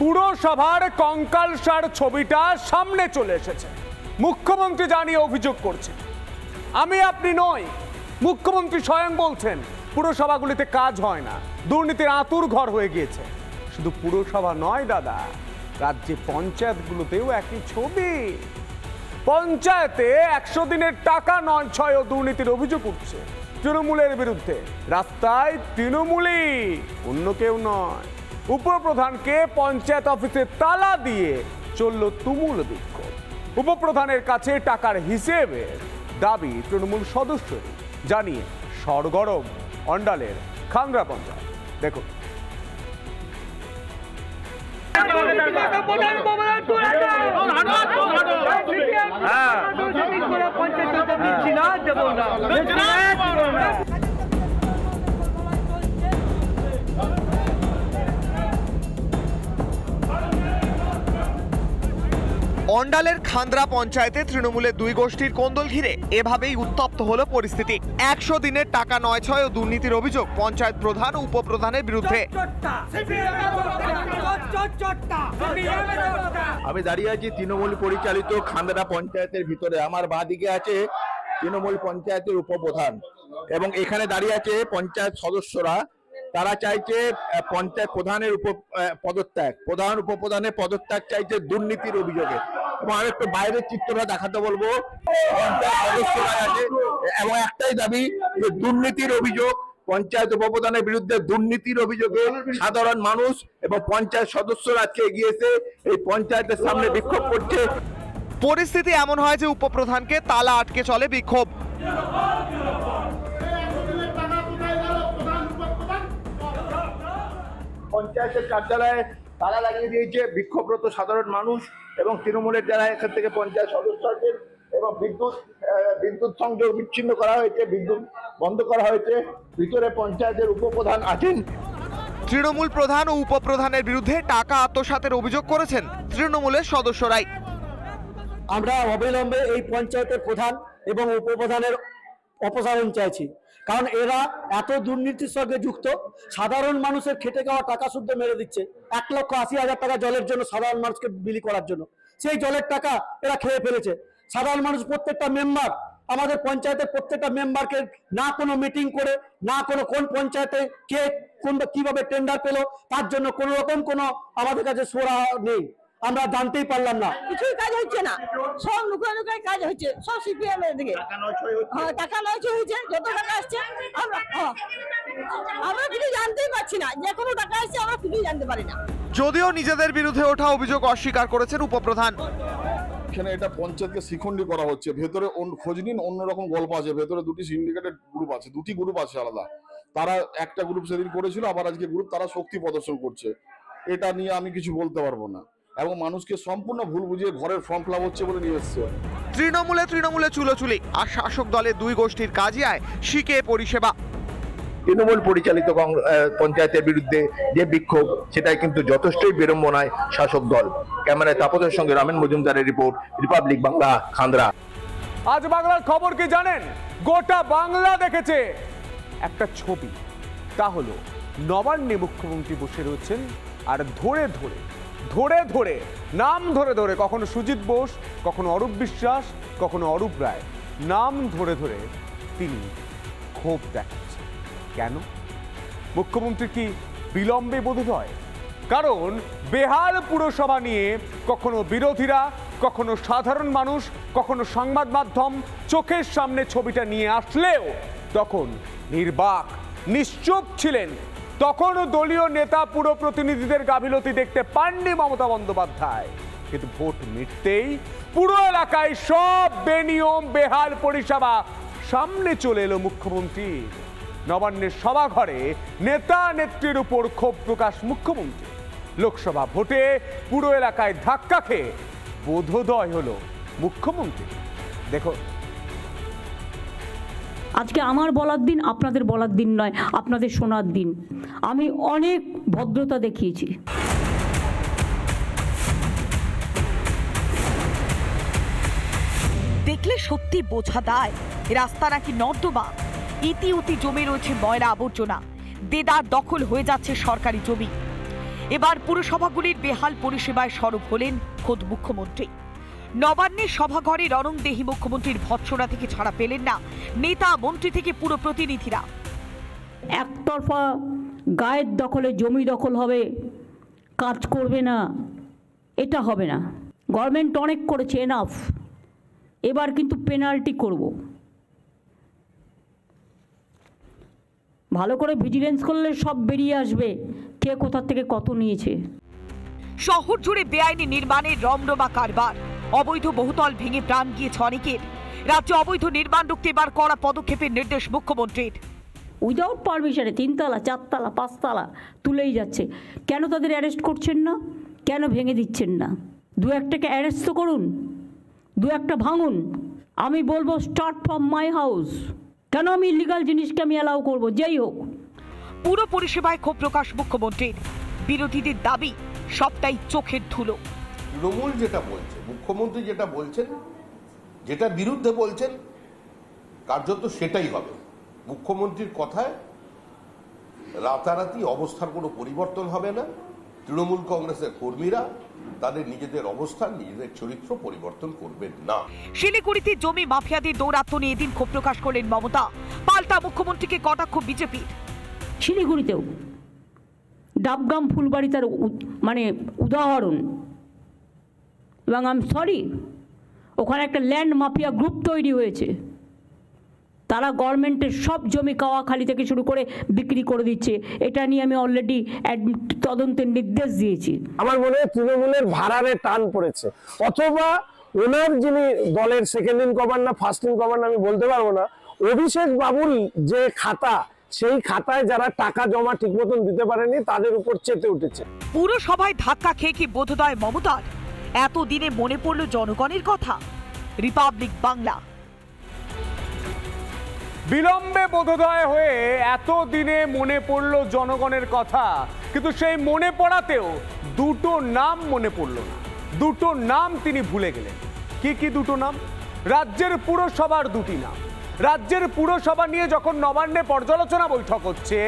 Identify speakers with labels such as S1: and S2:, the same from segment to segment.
S1: পুরসভার কঙ্কালসার ছবিটা সামনে চলে এসেছে। মুখ্যমন্ত্রী জানিয়ে অভিযোগ করছে, আমি আপনি নই, মুখ্যমন্ত্রী স্বয়ং বলছেন পুরসভাগুলিতে কাজ হয় না, দুর্নীতির আঁতুর ঘর হয়ে গিয়েছে। শুধু পুরসভা নয় দাদা, রাজ্যে পঞ্চায়েতগুলোতেও একই ছবি। পঞ্চায়েতে 100 দিনের টাকা নয় ছয় ও দুর্নীতির অভিযোগ উঠছে তৃণমূলের বিরুদ্ধে। রাস্তায় তৃণমূলই, অন্য কেউ নয়। উপপ্রধানকে পঞ্চায়েত অফিসে তালা দিয়ে চলল তুমুল বিক্ষোভ। উপপ্রধানের কাছে টাকার হিসেবের দাবি তৃণমূল সদস্যদের, জানিয়ে সরগরম অন্ডালের খান্দ্রা পঞ্চায়েত। দেখুন,
S2: অন্ডালের খান্দ্রা পঞ্চায়েতে তৃণমূলের দুই গোষ্ঠীর কোন্দল ঘিরে এভাবেই উত্তপ্ত হলো পরিস্থিতি। 100 দিনের টাকা নয় ছয় ও দুর্নীতির অভিযোগ পঞ্চায়েত প্রধান ও উপপ্রধানের বিরুদ্ধে।
S3: আমি দাঁড়িয়ে আছি তৃণমূল পরিচালিত খান্দ্রা পঞ্চায়েতের ভিতরে। আমার বাঁদিকে আছে তৃণমূল পঞ্চায়েতের উপপ্রধান এবং এখানে দাঁড়িয়ে আছে পঞ্চায়েত সদস্যরা। তারা চাইছে পঞ্চায়েত প্রধানের পদত্যাগ, প্রধান উপপ্রধানের পদত্যাগ চাইছে দুর্নীতির অভিযোগে। এবং আমি একটু বাইরের চিত্রটা দেখাতে বলবো। পঞ্চায়েত সদস্যরা আছে এবং একটাই দাবি যে দুর্নীতির অভিযোগ, পঞ্চায়েত উপপ্রধানের বিরুদ্ধে দুর্নীতির অভিযোগে সাধারণ মানুষ এবং পঞ্চায়েত সদস্যরা আজকে এগিয়েছে এই পঞ্চায়েতের সামনে বিক্ষোভ করছে।
S2: পরিস্থিতি এমন হয় যে উপপ্রধানকে তালা আটকে চলে বিক্ষোভ।
S3: পঞ্চায়েতের কার্যালয়ে তালা লাগিয়ে দিয়েছে বিক্ষোভরত সাধারণ মানুষ এবং তৃণমূলের যারা এখান থেকে পঞ্চায়েত সদস্য আছেন, এবং বিদ্যুৎ সংযোগ বিচ্ছিন্ন করা হয়েছে, বিদ্যুৎ বন্ধ করা হয়েছে। ভিতরে পঞ্চায়েতের উপপ্রধান আছেন।
S2: তৃণমূল প্রধান ও উপপ্রধানের বিরুদ্ধে টাকা আত্মসাতের অভিযোগ করেছেন তৃণমূলের সদস্যরাই।
S4: আমরা অবিলম্বে এই পঞ্চায়েতের প্রধান এবং উপপ্রধানের অপসারণ চাইছি, কারণ এরা এত দুর্নীতির সঙ্গে যুক্ত। সাধারণ মানুষের খেটে খাওয়া টাকা শুদ্ধ মেরে দিচ্ছে। 1,80,000 টাকা জলের জন্য সাধারণ মানুষকে বিলি করার জন্য, সেই জলের টাকা এরা খেয়ে ফেলেছে। সাধারণ মানুষ প্রত্যেকটা মেম্বার, আমাদের পঞ্চায়েতের প্রত্যেকটা মেম্বারকে না কোনো মিটিং করে, না কোন পঞ্চায়েতে কে কিভাবে টেন্ডার পেলো তার জন্য কোনো রকম কোনো আমাদের কাছে সোরা নেই। আমরা জানতেই পারলাম না,
S5: কিছুই কাজ হচ্ছে না, সব লুকায় কাজ হচ্ছে, সব সিপিএম এর দিকে টাকা নয় হয়েছে। যত টাকা আসছে আমরা কিছু জানতেই পারছি না, যে কোনো টাকা আসছে আমরা কিছু জানতে পারি না।
S2: যদিও নিজেদের বিরুদ্ধে ওঠা অভিযোগ অস্বীকার করেছেন উপপ্রধান।
S6: এখানে এটা পঞ্চায়েতকে শিখণ্ডী করা হচ্ছে। ভেতরে খোঁজ নিন, অন্যরকম গল্প আছে। ভেতরে দুটি সিন্ডিকেটেড গ্রুপ আছে, দুটি গ্রুপ আছে আলাদা। তারা একটা গ্রুপ সেদিন করেছিল, আবার আজকে গ্রুপ তারা শক্তি প্রদর্শন করছে। এটা নিয়ে আমি কিছু বলতে পারবো না, এবং মানুষকে সম্পূর্ণ ভুল বুঝিয়ে ঘরের ফর্ম ফিল আপ হচ্ছে বলে নিয়ে এসছে।
S2: তৃণমূলে চুলোচুলি, আর শাসক দলের দুই গোষ্ঠীর কাজই আয় শিকে পরিষেবা।
S3: তৃণমূল পরিচালিত পঞ্চায়েতের বিরুদ্ধে যে বিক্ষোভ, সেটাই কিন্তু যথেষ্টই বিড়ম্বনায় শাসক দল। ক্যামেরায় তাপসের সঙ্গে রামেন মজুমদারের রিপোর্ট, রিপাবলিক বাংলা, খান্দ্রা।
S1: আজ বাংলার খবর কি জানেন? গোটা বাংলা দেখেছে একটা ছবি, তা হলো নবান্নে মুখ্যমন্ত্রী বসে রয়েছেন, আর ধরে ধরে নাম ধরে কখনো সুজিত বোস, কখনো অরূপ বিশ্বাস, কখনো অরূপ রায়, নাম ধরে তিনি ক্ষোভ দেখাচ্ছেন। কেন? মুখ্যমন্ত্রী কি বিলম্বে বোধোদয়? কারণ বেহাল পুরসভা নিয়ে কখনো বিরোধীরা, কখনো সাধারণ মানুষ, কখনো সংবাদ মাধ্যম চোখের সামনে ছবিটা নিয়ে আসলেও তখন নির্বাক নিশ্চুপ ছিলেন। তখনও দলীয় নেতা পুরো প্রতিনিধিদের গাফিলতি দেখতে পাননি মমতা বন্দ্যোপাধ্যায়। কিন্তু ভোট মিটতেই পুরো এলাকায় সব বেনিয়ম বেহাল পরিষেবা সামনে চলে এলো মুখ্যমন্ত্রী। নবান্নের সভাঘরে নেতা নেত্রীর উপর ক্ষোভ প্রকাশ মুখ্যমন্ত্রী। লোকসভা ভোটে পুরো এলাকায় ধাক্কা খেয়ে বোধোদয় হলো মুখ্যমন্ত্রী। দেখো,
S7: আজকে আমার বলার দিন, আপনাদের বলার দিন নয়, আপনাদের শোনার দিন। আমি অনেক ভদ্রতা দেখিয়েছি।
S8: দেখলে সত্যি বোঝা দায় রাস্তা নাকি নর্দমা। ইতি উতি জমে রয়েছে ময়লা আবর্জনা, দেদার দখল হয়ে যাচ্ছে সরকারি জমি। এবার পুরসভাগুলির বেহাল পরিষেবায় সরব হলেন খোদ মুখ্যমন্ত্রী। নবান্নের সভাঘরে রণংদেহী মুখ্যমন্ত্রীর ভৎসনা থেকে ছাড়া পেলেন না নেতা মন্ত্রী থেকে পুরো প্রতিনিধিরা।
S7: একতরফা গায়ের দখলে জমি দখল হবে, কাজ করবে না, এটা হবে না। গভর্নমেন্ট অনেক করেছে, এনাফ। এবার কিন্তু পেনাল্টি করব। ভালো করে ভিজিলেন্স করলে সব বেরিয়ে আসবে কে কোথা থেকে কত নিয়েছে।
S8: শহর জুড়ে বেআইনি নির্মাণের রমরমা কারবার, অবৈধ বহুতল ভেঙে প্রাণ গিয়েছে অনেকের। রাজ্যে অবৈধ নির্মাণ রুখতে এবার কড়া পদক্ষেপের নির্দেশ মুখ্যমন্ত্রীর।
S7: উইদাউট পারমিশনে 3 তলা 4 তলা 5 তলা তুলেই যাচ্ছে। কেন তাদের অ্যারেস্ট করছেন না? কেন ভেঙে দিচ্ছেন না? 2-1টাকে অ্যারেস্ট তো করুন, 2-1টা ভাঙুন। আমি বলবো স্টার্ট ফ্রম মাই হাউস। কেন আমি ইলিগাল জিনিসকে আমি অ্যালাউ করবো? যেই হোক।
S8: পুরো পরিষেবায় ক্ষোভ প্রকাশ মুখ্যমন্ত্রীর। বিরোধীদের দাবি সবটাই চোখের ধুলো।
S9: তৃণমূল যেটা বলছে, মুখ্যমন্ত্রী যেটা বলছেন, যেটা বিরুদ্ধে বলছেন, কার্যত সেটাই হবে। মুখ্যমন্ত্রীর কথায় রাতারাতি অবস্থার কোনো পরিবর্তন হবে না। তৃণমূল কংগ্রেসের কর্মীরা তাদের নিজেদের অবস্থান, নিজেদের চরিত্র পরিবর্তন করবেন না।
S8: শিলিগুড়িতে জমি মাফিয়াদের দৌরাত্ম্য নিয়ে এদিন ক্ষোভ প্রকাশ করলেন মমতা। পাল্টা মুখ্যমন্ত্রীকে কটাক্ষ বিজেপির।
S7: শিলিগুড়িতেও ডাবগ্রাম ফুলবাড়ি তার মানে উদাহরণ। এবং আই এম সরি, ওখানে একটা ল্যান্ড মাফিয়া গ্রুপ তৈরি হয়েছে। তারা গভর্নমেন্টের সব জমি কাওয়াখালি থেকে শুরু করে বিক্রি করে দিচ্ছে। এটা নিয়ে আমি অলরেডি তদন্তের নির্দেশ দিয়েছি।
S10: আমার মনে হয় তৃণমূলের ভাড়ারে টান পড়েছে, অথবা ওনার যিনি দলের second in governor, first in governor আমি বলতে পারবো না, অভিষেক বাবুর যে খাতা, সেই খাতায় যারা টাকা জমা ঠিক মতন দিতে পারেনি তাদের উপর চেতে উঠেছে।
S8: পুরসভায় ধাক্কা খেয়ে কি বোধোদয় মমতার? এতদিনে মনে পড়ল জনগণের কথা। রিপাবলিক বাংলা।
S1: বিলম্বে বোধোদয় হয়ে এতদিনে মনে পড়ল জনগণের কথা, কিন্তু সেই মনে পড়াতেও দুটো নাম মনে পড়ল না। দুটো নাম তিনি ভুলে গেলেন। কি কি দুটো নাম? রাজ্যের পুরসভার দুটি নাম। রাজ্যের পুরসভা নিয়ে যখন নবান্নে পর্যালোচনা বৈঠক হচ্ছে,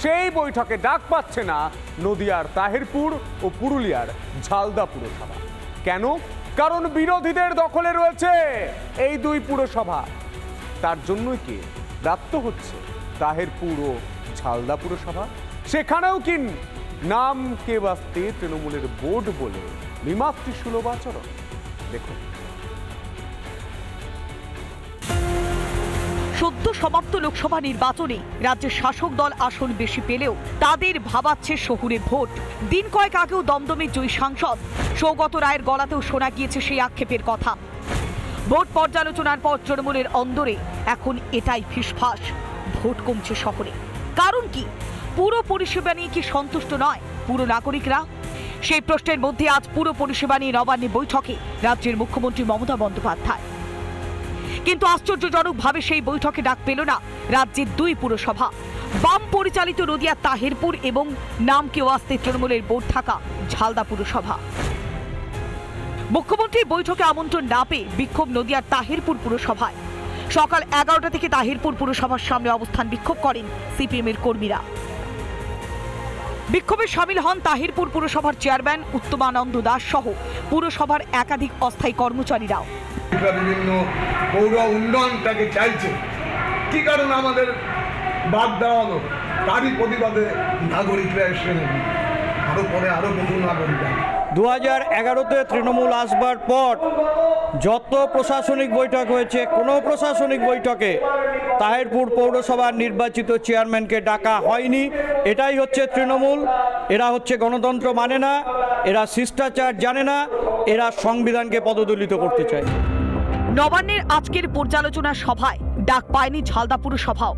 S1: সেই বৈঠকে ডাক পাচ্ছে না নদিয়ার তাহিরপুর ও পুরুলিয়ার ঝালদা পুরসভা। কেন? কারণ বিরোধীদের দখলে রয়েছে এই দুই পুরসভা। তার জন্যই কি রাত্ত হচ্ছে তাহিরপুর ও ঝালদা পুরসভা। সেখানেও কি নাম কে বাস্তে তৃণমূলের বোর্ড বলে বিমাতৃসুলভ আচরণ। দেখুন।
S8: সদ্য সমাপ্ত লোকসভা নির্বাচনে রাজ্যের শাসক দল আসন বেশি পেলেও তাদের ভাবাচ্ছে শহুরে ভোট। দিন কয়েক আগেও দমদমে জয়ী সাংসদ সৌগত রায়ের গলাতেও শোনা গিয়েছে সেই আক্ষেপের কথা। ভোট পর্যালোচনার পর তৃণমূলের অন্দরে এখন এটাই ফিসফাস, ভোট কমছে শহরে। কারণ কি? পুরো পরিষেবা নিয়ে কি সন্তুষ্ট নয় পুরো নাগরিকরা? সেই প্রশ্নের মধ্যে আজ পুরো পরিষেবা নিয়ে নবান্নে বৈঠকে রাজ্যের মুখ্যমন্ত্রী মমতা বন্দ্যোপাধ্যায়। কিন্তু আশ্চর্যজনকভাবে সেই বৈঠকে ডাক পেল না রাজ্যের দুই পুরসভা, বাম পরিচালিত নদিয়া তাহিরপুর এবং নাম কেউ আসতে তৃণমূলের বোর্ড থাকা ঝালদা পুরসভা। মুখ্যমন্ত্রীর বৈঠকে আমন্ত্রণ না পেয়ে বিক্ষোভ নদিয়ার তাহিরপুর পুরসভায়। সকাল 11টা থেকে তাহিরপুর পুরসভার সামনে অবস্থান বিক্ষোভ করেন সিপিএম এর কর্মীরা। বিক্ষোভে সামিল হন তাহিরপুর পুরসভার চেয়ারম্যান উত্তমানন্দ দাস সহ পুরসভার একাধিক অস্থায়ী কর্মচারীরাও।
S3: বিভিন্ন পৌর উন্নয়নটাকে চাইছে, কি কারণে আমাদের বাদ দেওয়া হলো? তারই প্রতিবাদে নাগরিকরা এসে আরো পরে আরো বহু নাগরিক
S10: 2011-তে তৃণমূল আসবার পর যত প্রশাসনিক বৈঠক হয়েছে, কোনো প্রশাসনিক বৈঠকে তাহিরপুর পৌরসভার নির্বাচিত চেয়ারম্যানকে ডাকা হয়নি। এটাই হচ্ছে তৃণমূল। এরা হচ্ছে গণতন্ত্র মানে না, এরা শিষ্টাচার জানে না, এরা সংবিধানকে পদদলিত করতে চায়।
S8: নবান্নের আজকের পর্যালোচনা সভায় ডাক পায়নি ঝালদা পুরসভাও।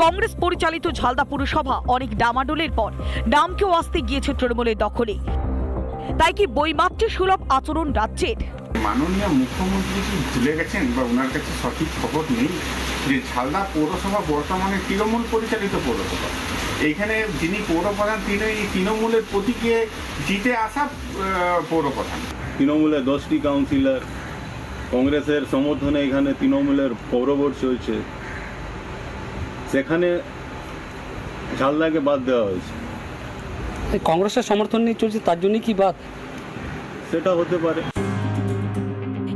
S8: কংগ্রেস পরিচালিত ঝালদা পুরসভা অনেক ডামাডোলের পর নাম কেউ আসতে গিয়েছে তৃণমূলের দখলে। তাই কি বৈমাতৃ সুলভ আচরণ রাজ্যের?
S11: মাননীয় মুখ্যমন্ত্রী কি ভুলে গেছেন বা ওনার কাছে সঠিক খবর নেই যে ঝালদা পৌরসভা বর্তমানে তৃণমূল পরিচালিত পৌরসভা? এইখানে যিনি পৌরপ্রধান তিনি তৃণমূলের প্রতীকে জিতে আসা পৌরপ্রধান।
S12: তৃণমূলের 10টি কাউন্সিলর, কংগ্রেসের সমর্থনে এখানে তৃণমূলের পৌরবোর্ড চলছে, সেখানে ঝালদাকে বাদ দেওয়া হয়েছে।
S4: কংগ্রেসের সমর্থন নিয়ে চলছে, তার জন্যই কি বাদ?
S12: সেটা হতে পারে।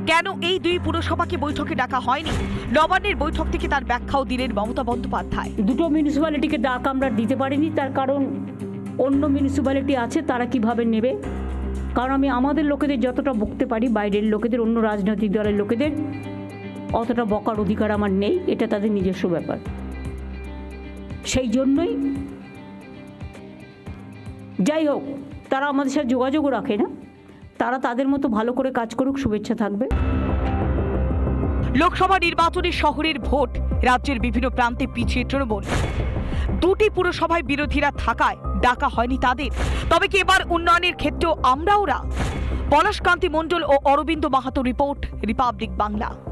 S8: কেন এই দুই পুরসভাকে বৈঠকে ডাকা হয়নি? নবান্নের বৈঠক থেকে তার ব্যাখ্যাও দিলেন মমতা বন্দ্যোপাধ্যায়।
S7: দুটো মিউনিসিপ্যালিটিকে ডাক আমরা দিতে পারিনি, তার কারণ অন্য মিউনিসিপ্যালিটি আছে, তারা কিভাবে নেবে। কারণ আমি আমাদের লোকেদের যতটা বকতে পারি, বাইরের লোকেদের, অন্য রাজনৈতিক দলের লোকেদের অতটা বকার অধিকার আমার নেই, এটা তাদের নিজস্ব ব্যাপার। সেই জন্যই যাই হোক, তারা আমাদের সাথে যোগাযোগও রাখে না, তারা তাদের মতো ভালো করে কাজ করুক, শুভেচ্ছা থাকবে।
S8: লোকসভা নির্বাচনে শহরের ভোট, রাজ্যের বিভিন্ন প্রান্তে পিছিয়ে তৃণমূল। দুটি পুরসভায় বিরোধীরা থাকায় ডাকা হয়নি তাদের। তবে কি এবার উন্নয়নের ক্ষেত্রেও আমরা ওরা? পলাশকান্তি মণ্ডল ও অরবিন্দ মাহাতো রিপোর্ট, রিপাবলিক বাংলা।